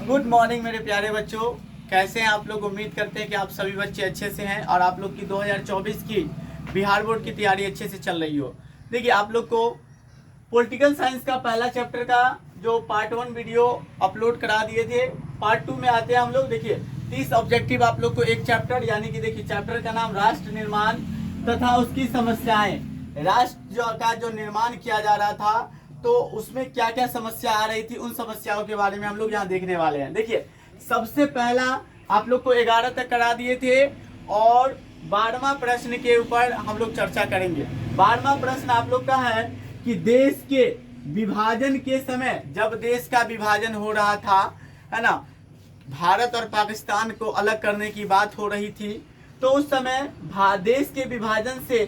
Good morning मेरे प्यारे बच्चों, कैसे हैं आप लोग। उम्मीद करते हैं कि आप सभी बच्चे अच्छे से हैं और आप लोग की 2024 की बिहार बोर्ड की तैयारी अच्छे से चल रही हो। देखिए, आप लोग को पॉलिटिकल साइंस का पहला चैप्टर का जो पार्ट 1 वीडियो अपलोड करा दिए थे, पार्ट 2 में आते हैं हम लोग। देखिए, 30 ऑब्जेक्टिव आप लोग को एक चैप्टर, यानी कि देखिए चैप्टर का नाम राष्ट्र निर्माण तथा उसकी समस्याएं। राष्ट्र का जो निर्माण किया जा रहा था तो उसमें क्या क्या समस्या आ रही थी, उन समस्याओं के बारे में हम लोग यहाँ देखने वाले हैं। देखिए, सबसे पहला आप लोग को 11 तक करा दिए थे और 12वां प्रश्न के ऊपर हम लोग चर्चा करेंगे। 12वां प्रश्न आप लोग का है कि देश के विभाजन के समय, जब देश का विभाजन हो रहा था, है ना, भारत और पाकिस्तान को अलग करने की बात हो रही थी, तो उस समय देश के विभाजन से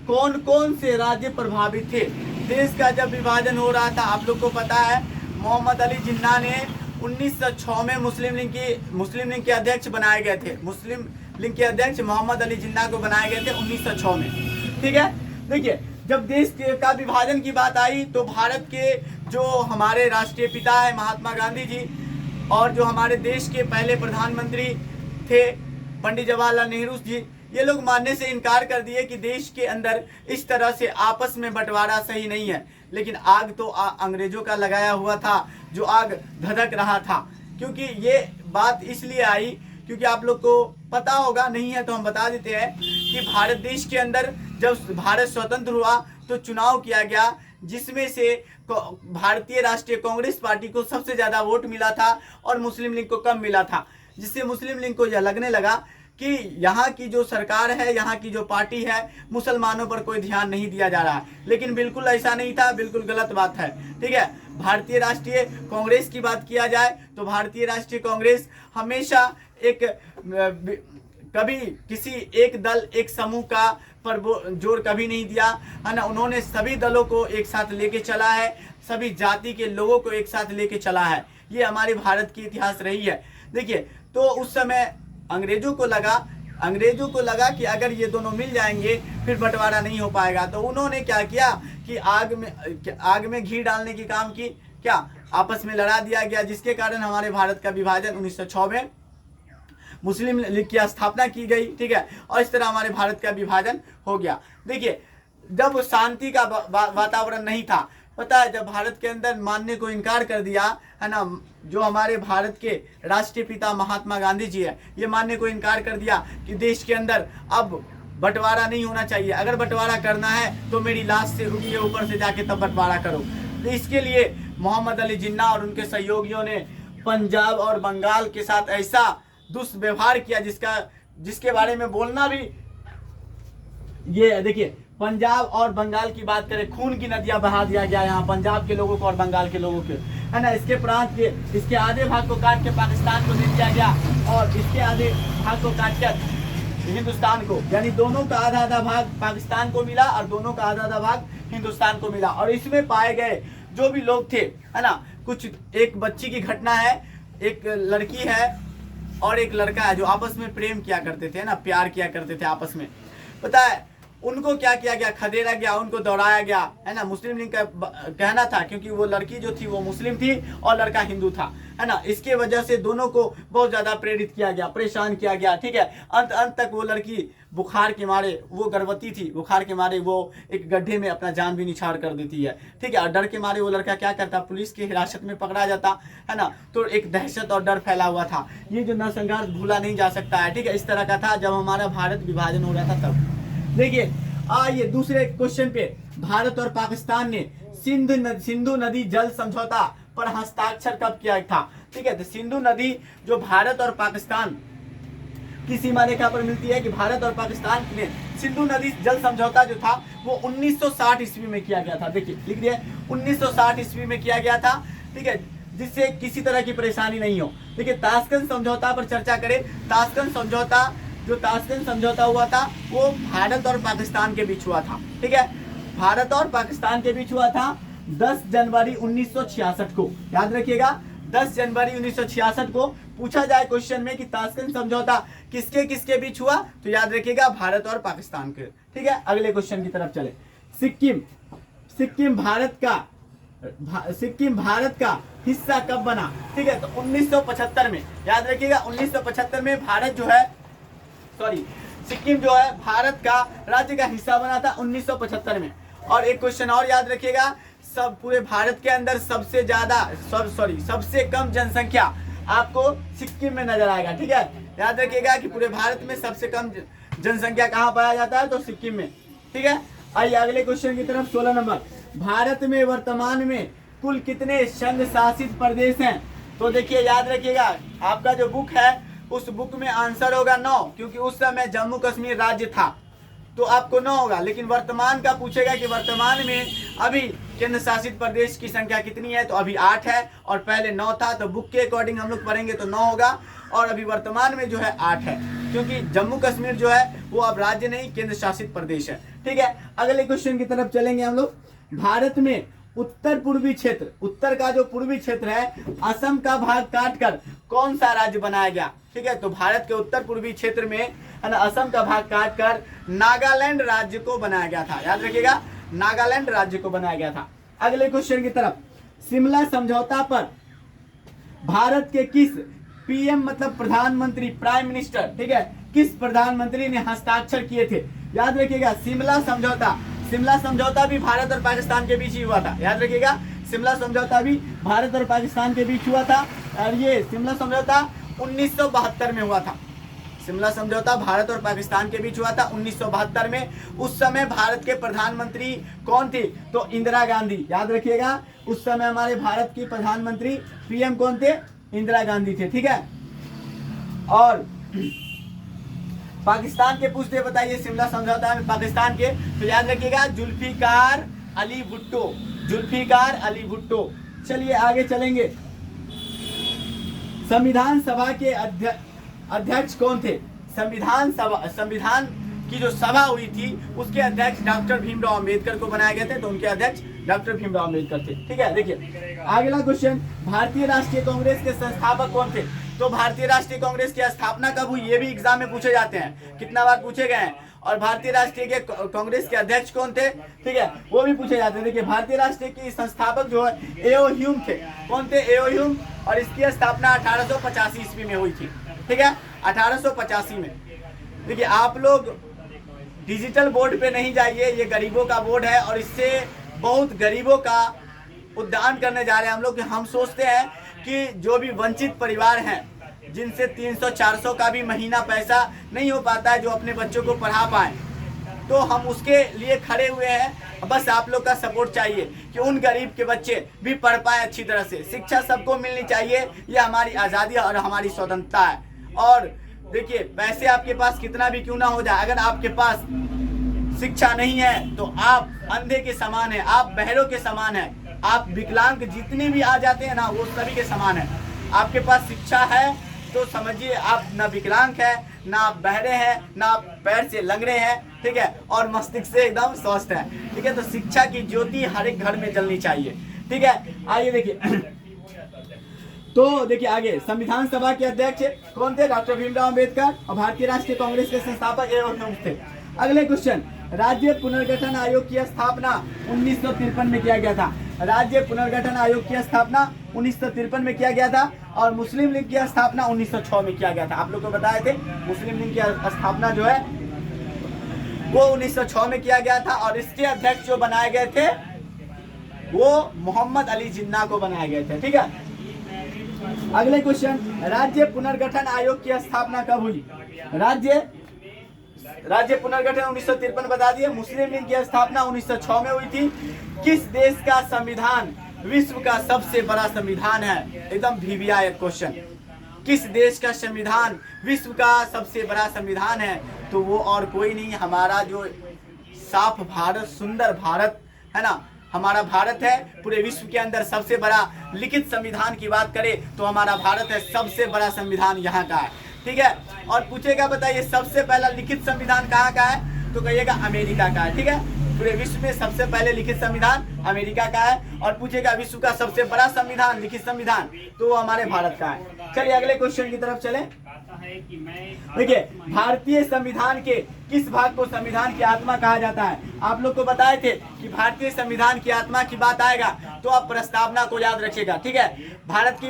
कौन कौन से राज्य प्रभावित थे। देश का जब विभाजन हो रहा था, आप लोग को पता है, मोहम्मद अली जिन्ना ने 1906 में मुस्लिम लीग के अध्यक्ष बनाए गए थे। मुस्लिम लीग के अध्यक्ष मोहम्मद अली जिन्ना को बनाए गए थे 1906 में। ठीक है, देखिए, जब देश का विभाजन की बात आई तो भारत के जो हमारे राष्ट्रीय पिता है महात्मा गांधी जी, और जो हमारे देश के पहले प्रधानमंत्री थे पंडित जवाहरलाल नेहरू जी, ये लोग मानने से इनकार कर दिए कि देश के अंदर इस तरह से आपस में बंटवारा सही नहीं है। लेकिन आग तो अंग्रेजों का लगाया हुआ था, जो आग धधक रहा था। क्योंकि ये बात इसलिए आई क्योंकि आप लोग को पता होगा, नहीं है तो हम बता देते हैं कि भारत देश के अंदर जब भारत स्वतंत्र हुआ तो चुनाव किया गया, जिसमें से भारतीय राष्ट्रीय कांग्रेस पार्टी को सबसे ज्यादा वोट मिला था और मुस्लिम लीग को कम मिला था। जिससे मुस्लिम लीग को यह लगने लगा कि यहाँ की जो सरकार है, यहाँ की जो पार्टी है, मुसलमानों पर कोई ध्यान नहीं दिया जा रहा है। लेकिन बिल्कुल ऐसा नहीं था, बिल्कुल गलत बात है। ठीक है, भारतीय राष्ट्रीय कांग्रेस की बात किया जाए तो भारतीय राष्ट्रीय कांग्रेस हमेशा कभी किसी एक दल, एक समूह का पर जोर कभी नहीं दिया, है ना। उन्होंने सभी दलों को एक साथ लेके चला है, सभी जाति के लोगों को एक साथ लेके चला है। ये हमारे भारत की इतिहास रही है। देखिए, तो उस समय अंग्रेजों को लगा कि अगर ये दोनों मिल जाएंगे फिर बंटवारा नहीं हो पाएगा। तो उन्होंने क्या किया कि आग में घी डालने की काम की, क्या आपस में लड़ा दिया गया, जिसके कारण हमारे भारत का विभाजन 1906 में मुस्लिम लीग की स्थापना की गई। ठीक है, और इस तरह हमारे भारत का विभाजन हो गया। देखिए, जब शांति का वातावरण नहीं था, पता है, जब भारत के अंदर मानने को इनकार कर दिया, है ना, जो हमारे भारत के राष्ट्रीय पिता महात्मा गांधी जी है, ये मानने को इनकार कर दिया कि देश के अंदर अब बंटवारा नहीं होना चाहिए। अगर बंटवारा करना है तो मेरी लाश से उठिए ऊपर से जाके तब बंटवारा करो। तो इसके लिए मोहम्मद अली जिन्ना और उनके सहयोगियों ने पंजाब और बंगाल के साथ ऐसा दुष्व्यवहार किया जिसके बारे में बोलना भी, ये देखिए, पंजाब और बंगाल की बात करें, खून की नदियां बहा दिया गया यहाँ पंजाब के लोगों को और बंगाल के लोगों के, है ना। इसके प्रांत के, इसके आधे भाग को काट के पाकिस्तान को दे दिया गया और इसके आधे भाग को काट कर हिंदुस्तान को, यानी दोनों का आधा आधा भाग पाकिस्तान को मिला और दोनों का आधा आधा भाग हिंदुस्तान को मिला। और इसमें पाए गए जो भी लोग थे, है ना, कुछ एक बच्ची की घटना है, एक लड़की है और एक लड़का है जो आपस में प्रेम किया करते थे, ना, प्यार किया करते थे आपस में। पता है उनको क्या किया गया, खदेड़ा गया, उनको दौड़ाया गया, है ना। मुस्लिम लीग का कहना था, क्योंकि वो लड़की जो थी वो मुस्लिम थी और लड़का हिंदू था, है ना। इसके वजह से दोनों को बहुत ज्यादा प्रेरित किया गया, परेशान किया गया। ठीक है, अंत तक वो लड़की बुखार के मारे, वो गर्भवती थी, बुखार के मारे वो एक गड्ढे में अपना जान भी निछाड़ कर देती है। ठीक है, और डर के मारे वो लड़का क्या करता, पुलिस की हिरासत में पकड़ा जाता, है ना। तो एक दहशत और डर फैला हुआ था। ये जो नरसंहार भूला नहीं जा सकता है। ठीक है, इस तरह का था जब हमारा भारत विभाजन हो रहा था तब। देखिए, आइए दूसरे क्वेश्चन पे, भारत और पाकिस्तान ने सिंधु नदी जल समझौता पर हस्ताक्षर कब किया था। ठीक है, तो सिंधु नदी जो भारत और पाकिस्तान की सीमा रेखा पर मिलती है, कि भारत और पाकिस्तान ने सिंधु नदी जल समझौता जो था वो 1960 ईस्वी में किया गया था। देखिए, लिख दिया 1960 ईस्वी में किया गया था। ठीक है, जिससे किसी तरह की परेशानी नहीं हो। देखिए, ताशकंद समझौता पर चर्चा करें। ताशकंद समझौता हुआ था वो भारत और पाकिस्तान के बीच हुआ था। ठीक है, भारत और पाकिस्तान के बीच हुआ था 10 जनवरी 1966 को। याद रखिएगा, 10 जनवरी 1966 को पूछा जाए क्वेश्चन में कि ताशकंद समझौता किसके किसके बीच हुआ, तो याद रखिएगा भारत और पाकिस्तान के। ठीक है, अगले क्वेश्चन की तरफ चले। सिक्किम भारत का सिक्किम भारत का हिस्सा कब बना? ठीक है, तो 1975 में, याद रखिएगा 1975 में भारत जो है, सॉरी, सिक्किम जो है भारत का राज्य का हिस्सा बना था 1975 में। और एक क्वेश्चन और याद रखिएगा, सब पूरे भारत के अंदर सबसे ज्यादा सबसे कम जनसंख्या आपको सिक्किम में नजर आएगा। ठीक है, याद रखिएगा कि पूरे भारत में सबसे कम जनसंख्या कहाँ पाया जाता है? तो सिक्किम में। ठीक है, आइए अगले क्वेश्चन की तरफ। 16 नंबर, भारत में वर्तमान में कुल कितने संघ शासित प्रदेश हैं? तो देखिए याद रखिएगा, आपका जो बुक है उस बुक में आंसर होगा 9, क्योंकि उस समय जम्मू कश्मीर राज्य था, तो आपको 9 होगा। लेकिन वर्तमान का पूछेगा कि वर्तमान में अभी केंद्र शासित प्रदेश की संख्या कितनी है? तो अभी 8 है और पहले 9 था, तो बुक के अकॉर्डिंग हम लोग पढ़ेंगे तो 9 होगा। और अभी वर्तमान में जो है 8 है, क्योंकि जम्मू कश्मीर जो है वो अब राज्य नहीं केंद्र शासित प्रदेश है। ठीक है, अगले क्वेश्चन की तरफ चलेंगे हम लोग। भारत में उत्तर पूर्वी क्षेत्र, उत्तर का जो पूर्वी क्षेत्र है, असम का भाग काटकर कौन सा राज्य बनाया गया? ठीक है, तो भारत के उत्तर पूर्वी क्षेत्र में है ना, असम का भाग काटकर नागालैंड राज्य को बनाया गया था। याद रखिएगा, नागालैंड राज्य को बनाया गया था। अगले क्वेश्चन की तरफ, शिमला समझौता पर भारत के किस पीएम मतलब प्रधानमंत्री, प्राइम मिनिस्टर, ठीक है, किस प्रधानमंत्री ने हस्ताक्षर किए थे? याद रखिएगा, शिमला समझौता भी भारत और पाकिस्तान के बीच ही हुआ था। याद रखिएगा, शिमला समझौता भी भारत और पाकिस्तान के बीच हुआ था, और ये शिमला समझौता 1972 में हुआ था। शिमला समझौता भारत और पाकिस्तान के बीच हुआ था 1972 में। उस समय भारत के प्रधानमंत्री कौन थे? तो इंदिरा गांधी। याद रखिएगा, उस समय हमारे भारत की प्रधानमंत्री पीएम कौन थे? इंदिरा गांधी थे। ठीक है, और पाकिस्तान के पूछते बताइए शिमला समझौता में पाकिस्तान के, तो याद रखिएगा जुल्फिकार अली भुट्टो, जुल्फिकार अली भुट्टो। चलिए आगे चलेंगे। संविधान सभा के अध्यक्ष कौन थे? संविधान की जो सभा हुई थी उसके अध्यक्ष डॉक्टर भीमराव अंबेडकर को बनाए गए थे, तो उनके अध्यक्ष डॉक्टर भीमराव अंबेडकर थे। ठीक है, देखिए अगला क्वेश्चन, भारतीय राष्ट्रीय कांग्रेस के संस्थापक कौन थे? तो भारतीय राष्ट्रीय कांग्रेस की स्थापना कब हुई? ये भी एग्जाम में पूछे जाते हैं, कितना बार पूछे गए हैं। और भारतीय राष्ट्रीय कांग्रेस के अध्यक्ष कौन थे? ठीक है, वो भी पूछे जाते हैं। देखिए भारतीय राष्ट्रीय की संस्थापक जो है एओ ह्यूम थे। कौन थे? एओ ह्यूम। और इसकी स्थापना 1885 ईस्वी में हुई थी। ठीक है, 1885 में। देखिए आप लोग डिजिटल बोर्ड पे नहीं जाइए, ये गरीबों का बोर्ड है और इससे बहुत गरीबों का उद्धार करने जा रहे हैं हम लोग। हम सोचते हैं कि जो भी वंचित परिवार हैं, जिनसे 300-400 का भी महीना पैसा नहीं हो पाता है जो अपने बच्चों को पढ़ा पाए, तो हम उसके लिए खड़े हुए हैं। बस आप लोग का सपोर्ट चाहिए कि उन गरीब के बच्चे भी पढ़ पाए अच्छी तरह से। शिक्षा सबको मिलनी चाहिए, ये हमारी आज़ादी और हमारी स्वतंत्रता है। और देखिए पैसे आपके पास कितना भी क्यों ना हो जाए, अगर आपके पास शिक्षा नहीं है तो आप अंधे के समान है, आप बहरों के समान है, आप विकलांग जितने भी आ जाते हैं ना वो सभी के समान है। आपके पास शिक्षा है तो समझिए आप ना विकलांग है, ना आप बहरे हैं, ना आप पैर से लंगड़े हैं। ठीक है, और मस्तिष्क से एकदम स्वस्थ है। ठीक है, तो शिक्षा की ज्योति हर एक घर में जलनी चाहिए। ठीक है, आइए देखिए तो देखिए आगे, संविधान सभा के अध्यक्ष कौन थे? डॉक्टर भीमराव अंबेडकर। और भारतीय राष्ट्रीय कांग्रेस के संस्थापक एओ ह्यूम थे। अगले क्वेश्चन, राज्य पुनर्गठन आयोग की स्थापना 1953 में किया गया था। राज्य पुनर्गठन आयोग की स्थापना 1953 में किया गया था। और मुस्लिम लीग की स्थापना 1906 में किया गया था। आप लोग को बताए थे मुस्लिम लीग की स्थापना जो है वो 1906 में किया गया था। और इसके अध्यक्ष जो बनाए गए थे वो मोहम्मद अली जिन्ना को बनाए गए थे। ठीक है, अगले क्वेश्चन, राज्य पुनर्गठन आयोग की स्थापना कब हुई? राज्य पुनर्गठन 1953 बता दिए। मुस्लिम लीग की स्थापना 1906 में हुई थी। किस देश का संविधान विश्व का सबसे बड़ा संविधान है? एकदम वीवीआई क्वेश्चन। किस देश का संविधान विश्व का सबसे बड़ा संविधान है? तो वो और कोई नहीं, हमारा जो साफ भारत, सुंदर भारत है ना, हमारा भारत है। पूरे विश्व के अंदर सबसे बड़ा लिखित संविधान की बात करें तो हमारा भारत है, सबसे बड़ा संविधान यहाँ का है। ठीक है, और पूछेगा बताइए सबसे पहला लिखित संविधान कहाँ का है? तो कहिएगा अमेरिका का है। ठीक है, पूरे विश्व में सबसे पहले लिखित संविधान अमेरिका का है। और पूछेगा विश्व का सबसे बड़ा संविधान, लिखित संविधान, तो वो हमारे भारत का है। चलिए अगले क्वेश्चन की तरफ चले। है कि मैं देखिए भारतीय संविधान के किस भाग को संविधान की आत्मा कहा जाता है? आप लोग को बताए थे कि भारतीय संविधान की आत्मा की बात आएगा तो आप प्रस्तावना को याद रखिएगा, ठीक है। भारत की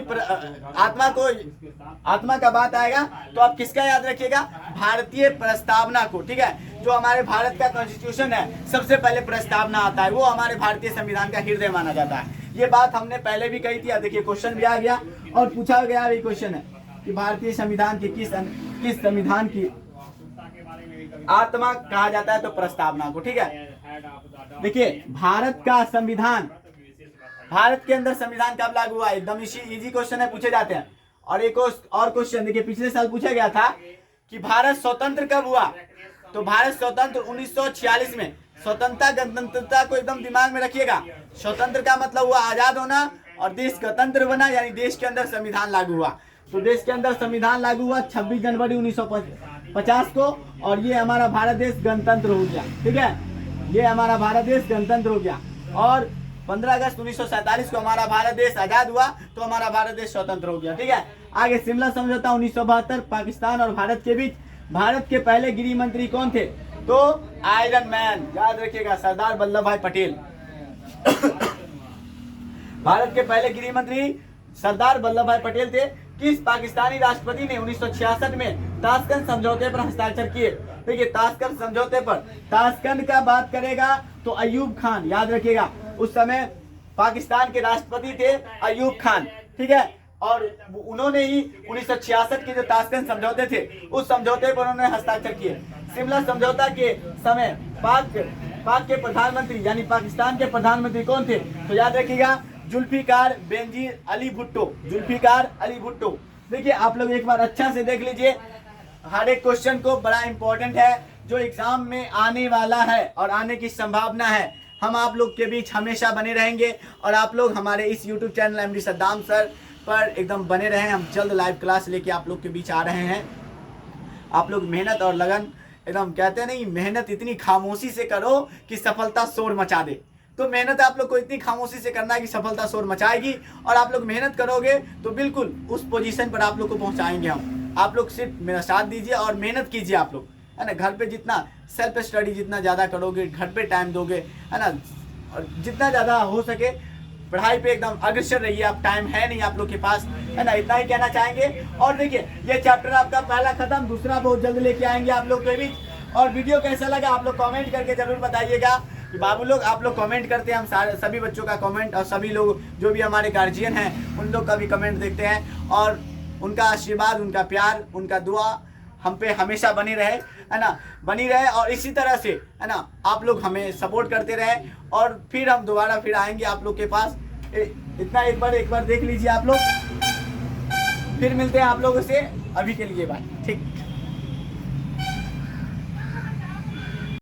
आत्मा का बात आएगा तो आप किसका याद रखिएगा? भारतीय प्रस्तावना को, ठीक है। जो हमारे भारत का कॉन्स्टिट्यूशन है सबसे पहले प्रस्तावना आता है, वो हमारे भारतीय संविधान का हृदय माना जाता है। ये बात हमने पहले भी कही थी। देखिए क्वेश्चन भी आ गया और पूछा गया भी क्वेश्चन है कि भारतीय संविधान के किस संविधान की आत्मा कहा जाता है? तो प्रस्तावना को, ठीक है। देखिए भारत का संविधान, भारत के अंदर संविधान कब लागू हुआ? एकदम इजी क्वेश्चन है, पूछे जाते हैं। और एक और क्वेश्चन देखिए, पिछले साल पूछा गया था कि भारत स्वतंत्र कब हुआ? तो भारत स्वतंत्र 1946 में। स्वतंत्रता गणतंत्रता को एकदम दिमाग में रखिएगा। स्वतंत्र का मतलब हुआ आजाद होना और देश गणतंत्र बना, यानी देश के अंदर संविधान लागू हुआ। तो देश के अंदर संविधान लागू हुआ 26 जनवरी 1950 को, और ये हमारा भारत देश गणतंत्र हो गया, ठीक है। ये हमारा भारत देश गणतंत्र हो गया। और 15 अगस्त 1947 को हमारा भारत देश आजाद हुआ, तो हमारा भारत देश स्वतंत्र हो गया, ठीक है। आगे शिमला समझौता 1972 पाकिस्तान और भारत के बीच। भारत के पहले गृह मंत्री कौन थे? तो आयरन मैन, याद रखिएगा, सरदार वल्लभ भाई पटेल। भारत के पहले गृह मंत्री सरदार वल्लभ भाई पटेल थे। किस पाकिस्तानी राष्ट्रपति ने 1966 में ताशकंद समझौते पर हस्ताक्षर किए? देखिए ताशकंद समझौते पर, ताशकंद का बात करेगा तो अयूब खान, याद रखिएगा। उस समय पाकिस्तान के राष्ट्रपति थे अयूब खान, ठीक है। और उन्होंने ही 1966 के जो ताशकंद समझौते थे उस समझौते पर उन्होंने हस्ताक्षर किए। शिमला समझौता के समय पाक के प्रधानमंत्री यानी पाकिस्तान के प्रधानमंत्री कौन थे? तो याद रखिएगा जुल्फिकार बेनजीर अली भुट्टो, जुल्फिकार अली भुट्टो। देखिए आप लोग एक बार अच्छा से देख लीजिए, हर एक क्वेश्चन को बड़ा इंपॉर्टेंट है जो एग्जाम में आने वाला है और आने की संभावना है। हम आप लोग के बीच हमेशा बने रहेंगे और आप लोग हमारे इस YouTube channel MD Saddam sir पर एकदम बने रहें। हम जल्द लाइव क्लास लेके आप लोग के बीच आ रहे हैं। आप लोग मेहनत और लगन, एकदम कहते हैं नहीं, मेहनत इतनी खामोशी से करो कि सफलता शोर मचा दे। तो मेहनत आप लोग को इतनी खामोशी से करना है कि सफलता शोर मचाएगी, और आप लोग मेहनत करोगे तो बिल्कुल उस पोजीशन पर आप लोग को पहुंचाएंगे हम। आप लोग सिर्फ मेरा साथ दीजिए और मेहनत कीजिए। आप लोग है ना, घर पे जितना सेल्फ स्टडी जितना ज़्यादा करोगे, घर पे टाइम दोगे, है ना, और जितना ज़्यादा हो सके पढ़ाई पे एकदम अग्रसर रहिए। आप टाइम है नहीं आप लोग के पास, है ना, इतना ही कहना चाहेंगे। और देखिए ये चैप्टर आपका पहला खत्म, दूसरा बहुत जल्द लेके आएंगे आप लोग के बीच। और वीडियो कैसा लगा आप लोग कमेंट करके जरूर बताइएगा। कि बाबू लोग आप लोग कमेंट करते हैं, हम सारे सभी बच्चों का कमेंट, और सभी लोग जो भी हमारे गार्जियन हैं उन लोग का भी कमेंट देखते हैं, और उनका आशीर्वाद, उनका प्यार, उनका दुआ हम पे हमेशा बनी रहे, है ना, बनी रहे। और इसी तरह से, है ना, आप लोग हमें सपोर्ट करते रहे, और फिर हम दोबारा फिर आएंगे आप लोग के पास। इतना एक बार देख लीजिए आप लोग, फिर मिलते हैं आप लोगों से। अभी के लिए बाय, ठीक।